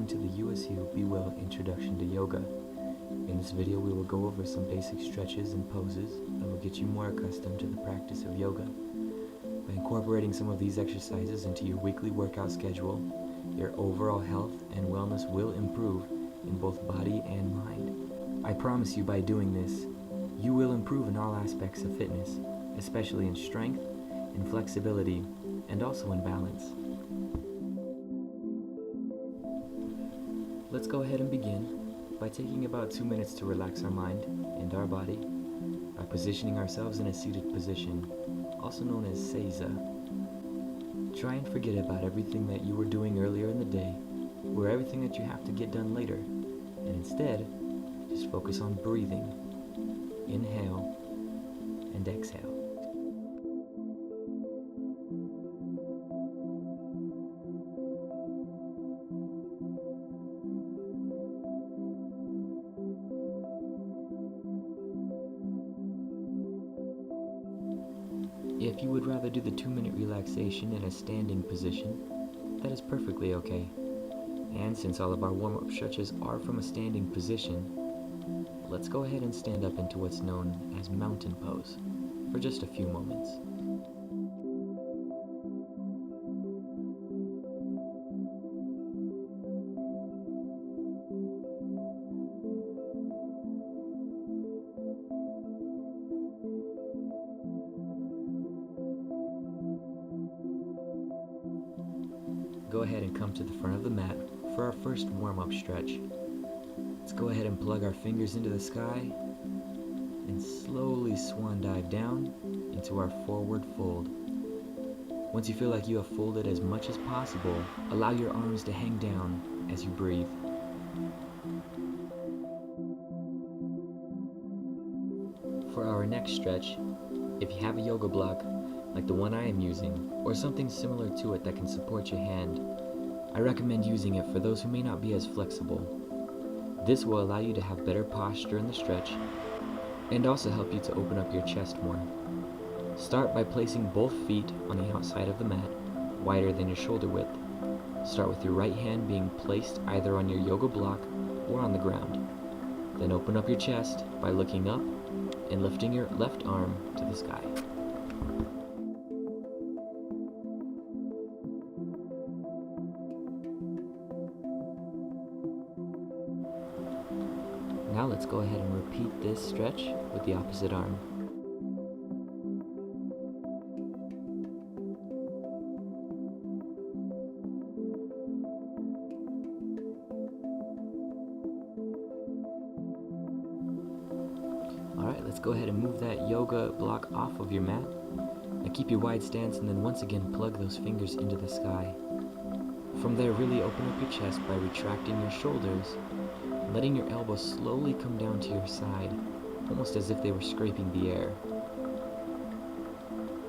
to the USU Be Well Introduction to Yoga. In this video we will go over some basic stretches and poses that will get you more accustomed to the practice of yoga. By incorporating some of these exercises into your weekly workout schedule, your overall health and wellness will improve in both body and mind. I promise you, by doing this, you will improve in all aspects of fitness, especially in strength, in flexibility, and also in balance. Let's go ahead and begin by taking about 2 minutes to relax our mind and our body by positioning ourselves in a seated position, also known as seiza. Try and forget about everything that you were doing earlier in the day or everything that you have to get done later, and instead, just focus on breathing. Inhale and exhale. If you would rather do the 2-minute relaxation in a standing position, that is perfectly okay. And since all of our warm-up stretches are from a standing position, let's go ahead and stand up into what's known as mountain pose for just a few moments. Go ahead and come to the front of the mat for our first warm-up stretch. Let's go ahead and plug our fingers into the sky and slowly swan dive down into our forward fold. Once you feel like you have folded as much as possible, allow your arms to hang down as you breathe. For our next stretch, if you have a yoga block like the one I am using, or something similar to it that can support your hand, I recommend using it for those who may not be as flexible. This will allow you to have better posture in the stretch and also help you to open up your chest more. Start by placing both feet on the outside of the mat, wider than your shoulder width. Start with your right hand being placed either on your yoga block or on the ground. Then open up your chest by looking up and lifting your left arm to the sky. Now let's go ahead and repeat this stretch with the opposite arm. Alright, let's go ahead and move that yoga block off of your mat. Now keep your wide stance and then once again plug those fingers into the sky. From there, really open up your chest by retracting your shoulders, letting your elbows slowly come down to your side, almost as if they were scraping the air.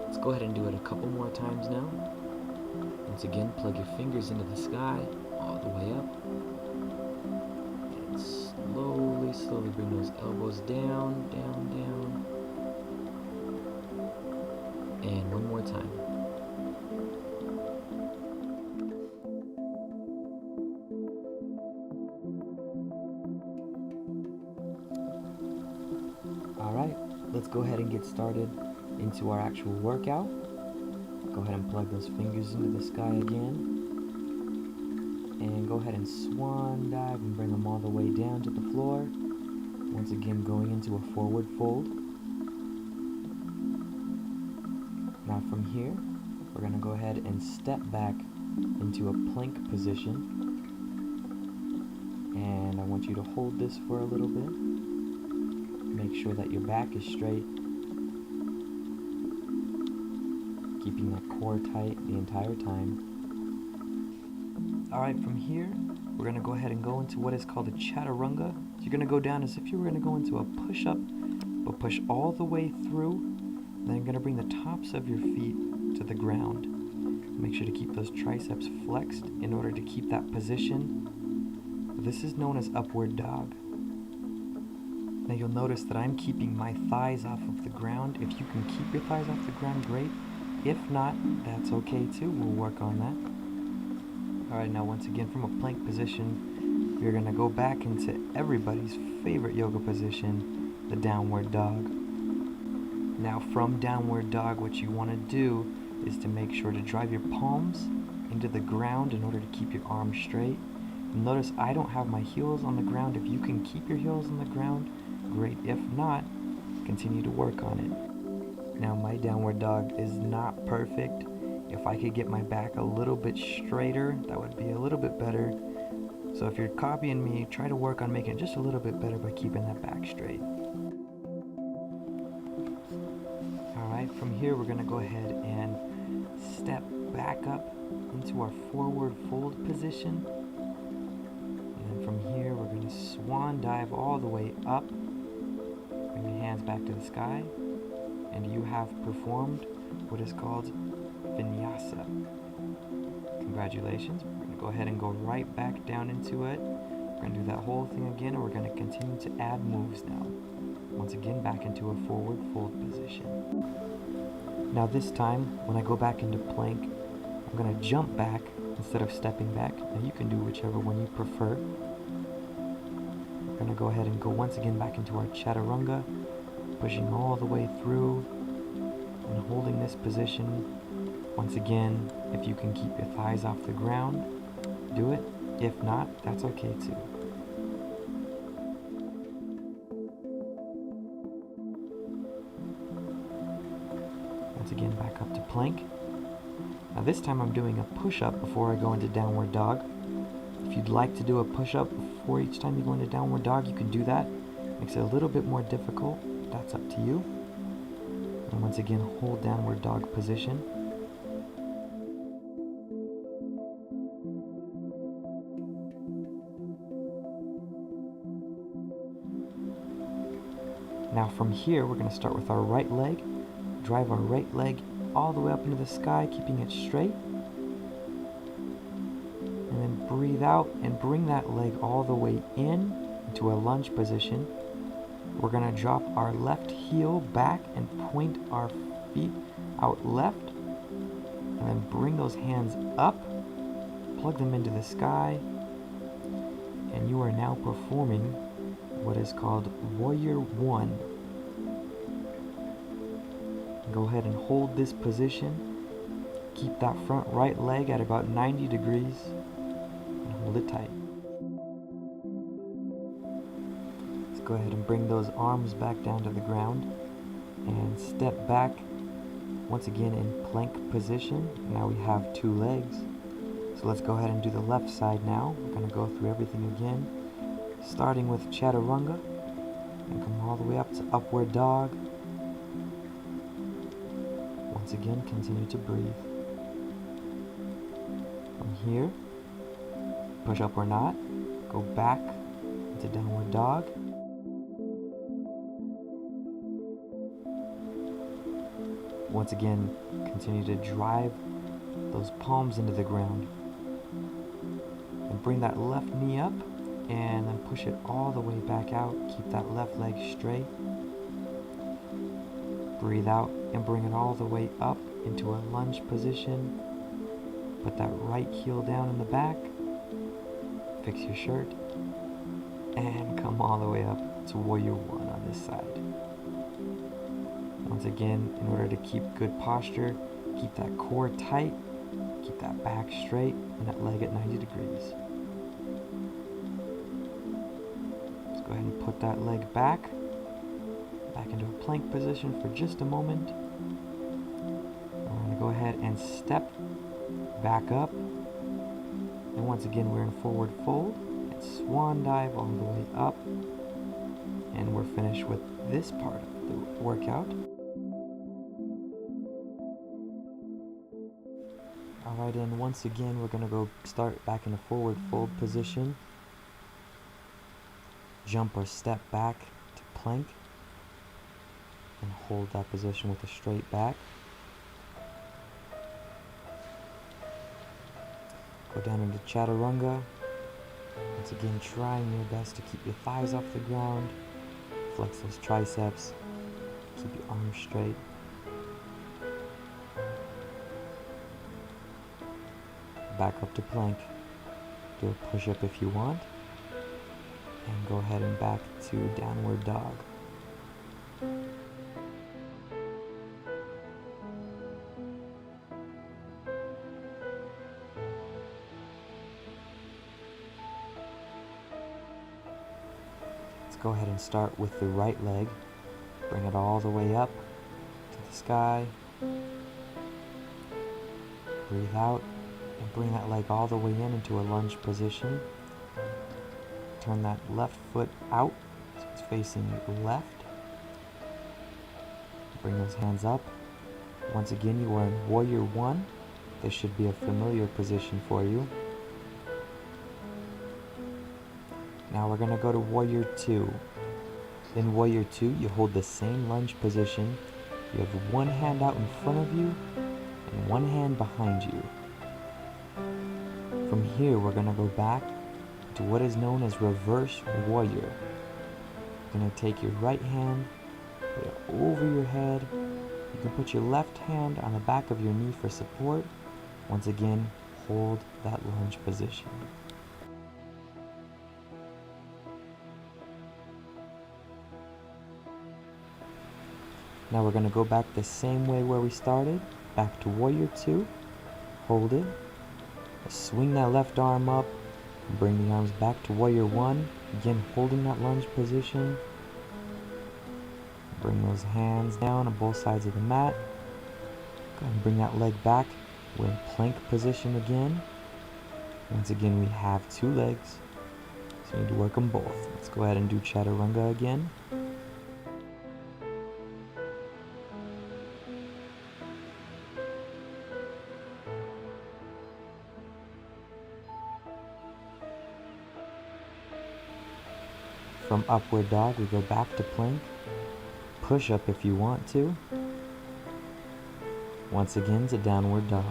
Let's go ahead and do it a couple more times now. Once again, plug your fingers into the sky, all the way up. And slowly bring those elbows down, down, down. And one more time. Alright, let's go ahead and get started into our actual workout. Go ahead and plug those fingers into the sky again. And go ahead and swan dive and bring them all the way down to the floor. Once again, going into a forward fold. Now from here, we're going to go ahead and step back into a plank position. And I want you to hold this for a little bit. Make sure that your back is straight, keeping that core tight the entire time. Alright, from here, we're going to go ahead and go into what is called a chaturanga. So you're going to go down as if you were going to go into a push-up, but push all the way through. And then you're going to bring the tops of your feet to the ground. Make sure to keep those triceps flexed in order to keep that position. This is known as upward dog. Now you'll notice that I'm keeping my thighs off of the ground. If you can keep your thighs off the ground, great. If not, that's okay too. We'll work on that. Alright, now once again from a plank position, we're going to go back into everybody's favorite yoga position, the downward dog. Now from downward dog, what you want to do is to make sure to drive your palms into the ground in order to keep your arms straight. Notice I don't have my heels on the ground. If you can keep your heels on the ground, great. If not, continue to work on it. Now my downward dog is not perfect. If I could get my back a little bit straighter, that would be a little bit better. So if you're copying me, try to work on making it just a little bit better by keeping that back straight. Alright, from here we're going to go ahead and step back up into our forward fold position. And then from here we're going to swan dive all the way up. Bring your hands back to the sky. And you have performed what is called Vinyasa. Congratulations. We're going to go ahead and go right back down into it. We're going to do that whole thing again, and we're going to continue to add moves now. Once again, back into a forward fold position. Now this time, when I go back into plank, I'm going to jump back instead of stepping back. Now you can do whichever one you prefer. We're going to go ahead and go once again back into our chaturanga, pushing all the way through and holding this position. Once again, if you can keep your thighs off the ground, do it. If not, that's okay too. Once again, back up to plank. Now this time I'm doing a push-up before I go into downward dog. If you'd like to do a push-up before each time you go into downward dog, you can do that. Makes it a little bit more difficult. That's up to you. And once again, hold downward dog position. Now from here, we're going to start with our right leg. Drive our right leg all the way up into the sky, keeping it straight. And then breathe out and bring that leg all the way in into a lunge position. We're going to drop our left heel back and point our feet out left. And then bring those hands up, plug them into the sky. And you are now performing what is called Warrior One. Go ahead and hold this position. Keep that front right leg at about 90 degrees and hold it tight. Let's go ahead and bring those arms back down to the ground and step back once again in plank position. Now we have two legs. So let's go ahead and do the left side now. We're going to go through everything again, starting with chaturanga and come all the way up to upward dog. Once again, continue to breathe. From here, push up or not, go back into downward dog. Once again, continue to drive those palms into the ground. And bring that left knee up and then push it all the way back out. Keep that left leg straight. Breathe out and bring it all the way up into a lunge position. Put that right heel down in the back. Fix your shirt. And come all the way up to Warrior One on this side. Once again, in order to keep good posture, keep that core tight. Keep that back straight and that leg at 90 degrees. Let's go ahead and put that leg back into a plank position for just a moment. We're going to go ahead and step back up. And once again, we're in forward fold and swan dive all the way up. And we're finished with this part of the workout. Alright, and once again, we're going to go start back in a forward fold position. Jump or step back to plank. And hold that position with a straight back. Go down into chaturanga. Once again, trying your best to keep your thighs off the ground. Flex those triceps. Keep your arms straight. Back up to plank. Do a push-up if you want. And go ahead and back to downward dog. Let's go ahead and start with the right leg. Bring it all the way up to the sky. Breathe out and bring that leg all the way in into a lunge position. Turn that left foot out so it's facing left. Bring those hands up. Once again, you are in Warrior 1. This should be a familiar position for you. Now we're going to go to Warrior 2. In Warrior 2, you hold the same lunge position. You have one hand out in front of you and one hand behind you. From here, we're going to go back to what is known as Reverse Warrior. You're going to take your right hand, put it over your head. You can put your left hand on the back of your knee for support. Once again, hold that lunge position. Now we're going to go back the same way where we started, back to Warrior 2, hold it, swing that left arm up, bring the arms back to Warrior 1, again holding that lunge position, bring those hands down on both sides of the mat, go ahead and bring that leg back, we're in plank position again. Once again we have two legs, so you need to work them both. Let's go ahead and do Chaturanga again. From upward dog, we go back to plank. Push up if you want to. Once again to downward dog.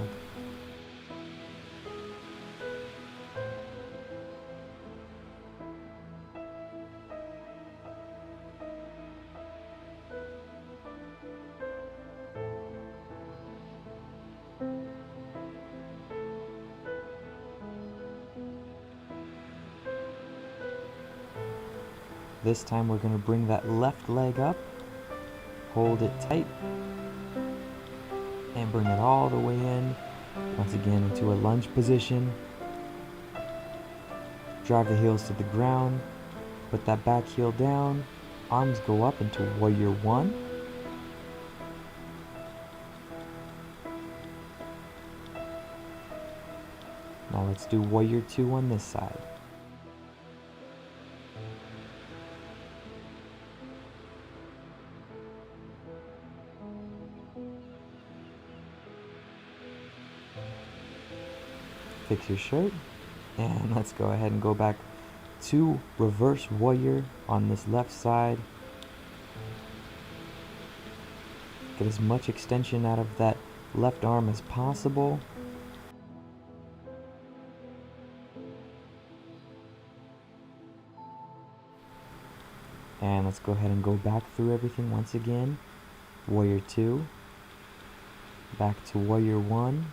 This time we're going to bring that left leg up, hold it tight, and bring it all the way in, once again into a lunge position. Drive the heels to the ground, put that back heel down, arms go up into Warrior 1. Now let's do Warrior 2 on this side. Fix your shirt, and let's go ahead and go back to Reverse Warrior on this left side. Get as much extension out of that left arm as possible. And let's go ahead and go back through everything once again. Warrior 2, back to Warrior 1,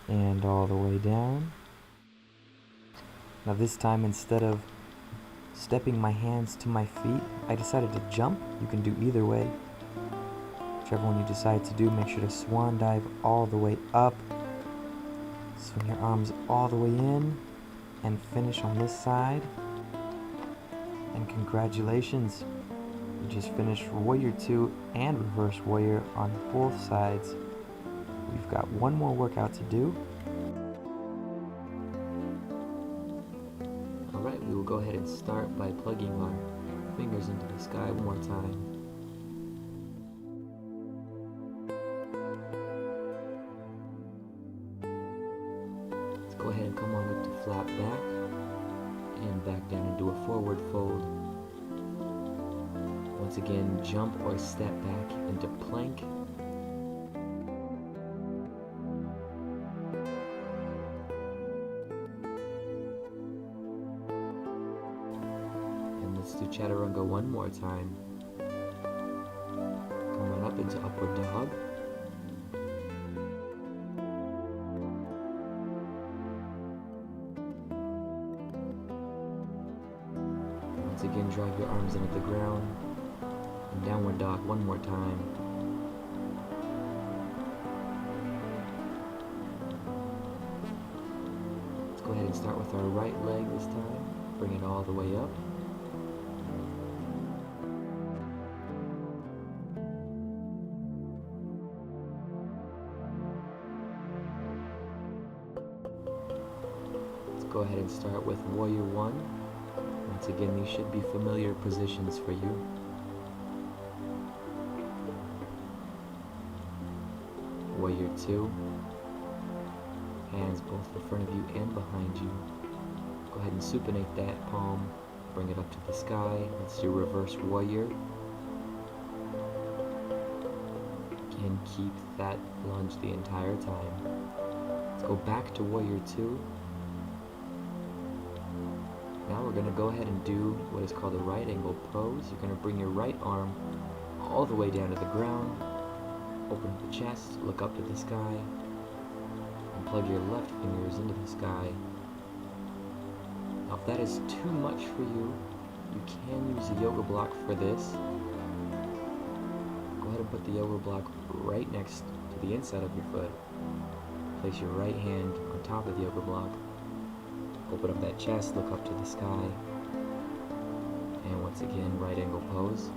and all the way down. Now this time, instead of stepping my hands to my feet, I decided to jump. You can do either way. Whichever one you decide to do, make sure to swan dive all the way up. Swing your arms all the way in and finish on this side. And congratulations, you just finished Warrior 2 and Reverse Warrior on both sides. We've got one more workout to do. Alright, we will go ahead and start by plugging our fingers into the sky one more time. Let's go ahead and come on up to flat back and back down and do a forward fold. Once again, jump or step back into plank. Let's do Chaturanga one more time. Come on up into upward dog. again, drive your arms into the ground. And downward dog one more time. Let's go ahead and start with our right leg this time. Bring it all the way up. Let's go ahead and start with Warrior 1. Once again, these should be familiar positions for you. Warrior 2. Hands both in front of you and behind you. Go ahead and supinate that palm. Bring it up to the sky. Let's do reverse warrior. And keep that lunge the entire time. Let's go back to warrior 2. Now we're going to go ahead and do what is called a right angle pose. You're going to bring your right arm all the way down to the ground. Open up the chest, look up to the sky, and plug your left fingers into the sky. Now if that is too much for you, you can use a yoga block for this. Go ahead and put the yoga block right next to the inside of your foot. Place your right hand on top of the yoga block. Open up that chest, look up to the sky, and once again, right angle pose.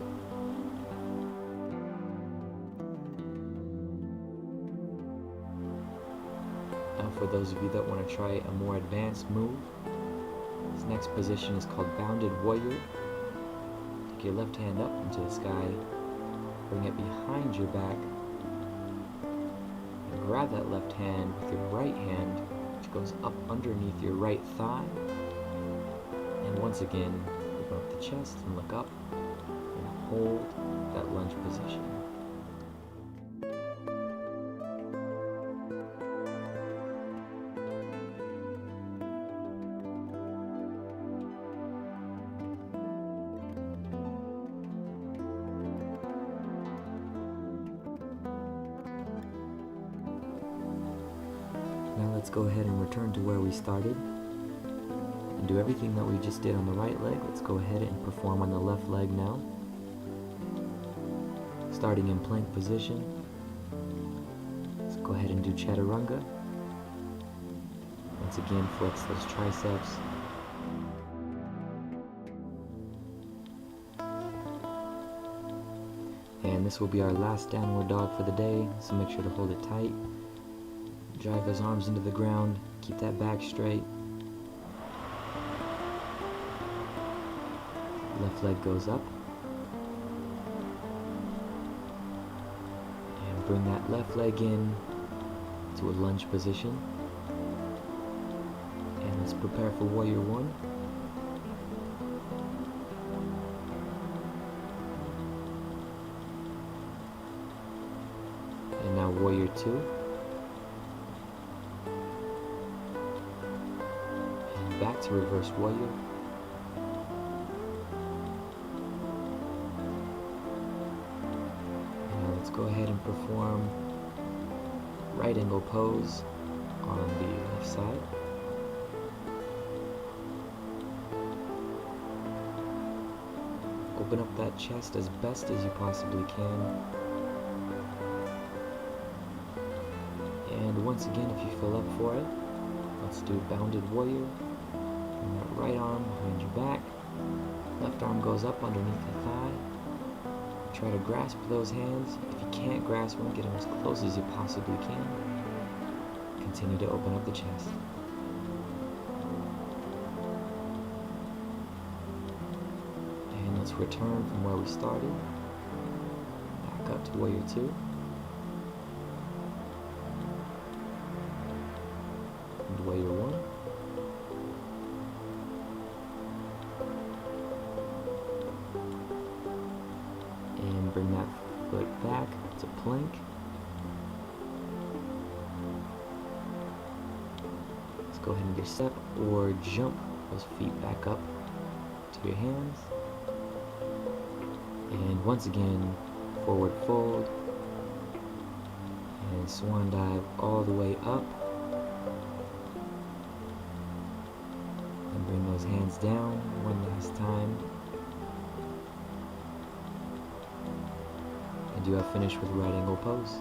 Now for those of you that want to try a more advanced move, this next position is called Bounded Warrior. Take your left hand up into the sky, bring it behind your back, and grab that left hand with your right hand, which goes up underneath your right thigh. And once again, open up the chest and look up, and hold that lunge position. Now let's go ahead and return to where we started and do everything that we just did on the right leg. Let's go ahead and perform on the left leg now. Starting in plank position, let's go ahead and do chaturanga. Once again, flex those triceps. And this will be our last downward dog for the day, so make sure to hold it tight. Drive those arms into the ground, keep that back straight. Left leg goes up. And bring that left leg in to a lunge position. And let's prepare for Warrior 1. And now Warrior 2. Back to reverse warrior. Now let's go ahead and perform right angle pose on the left side. Open up that chest as best as you possibly can. And once again, if you feel up for it, let's do bounded warrior. Bring that right arm behind your back. Left arm goes up underneath the thigh. Try to grasp those hands. If you can't grasp them, get them as close as you possibly can. Continue to open up the chest. And let's return from where we started. Back up to Warrior 2. And Warrior 1. And bring that foot back to plank. Let's go ahead and do step or jump those feet back up to your hands. And once again, forward fold and swan dive all the way up. And bring those hands down one last time. and you have finished with right angle pose.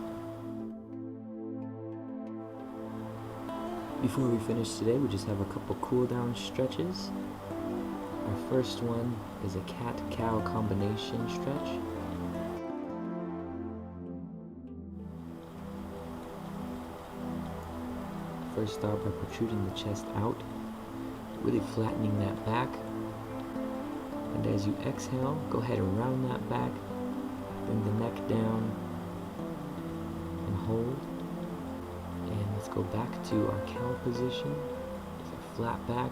Before we finish today, we just have a couple cool down stretches. Our first one is a cat-cow combination stretch. First start by protruding the chest out, really flattening that back. And as you exhale, go ahead and round that back, bring the neck down, and hold. And let's go back to our cow position, with our flat back,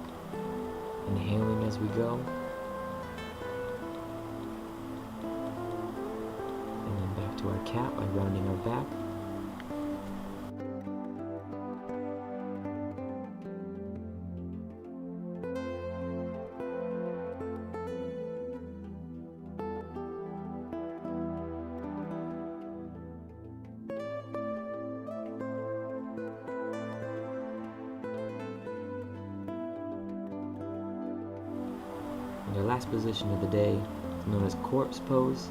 inhaling as we go. And then back to our cat by rounding our back. And our last position of the day is known as corpse pose.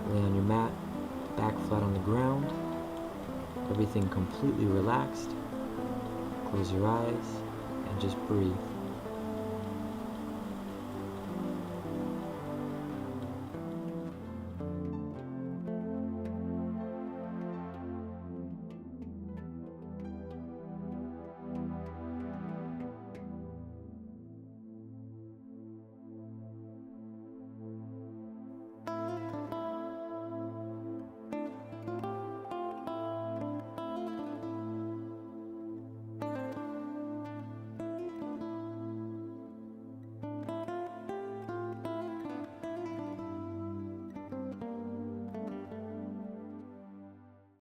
Lay on your mat, back flat on the ground, everything completely relaxed. Close your eyes and just breathe.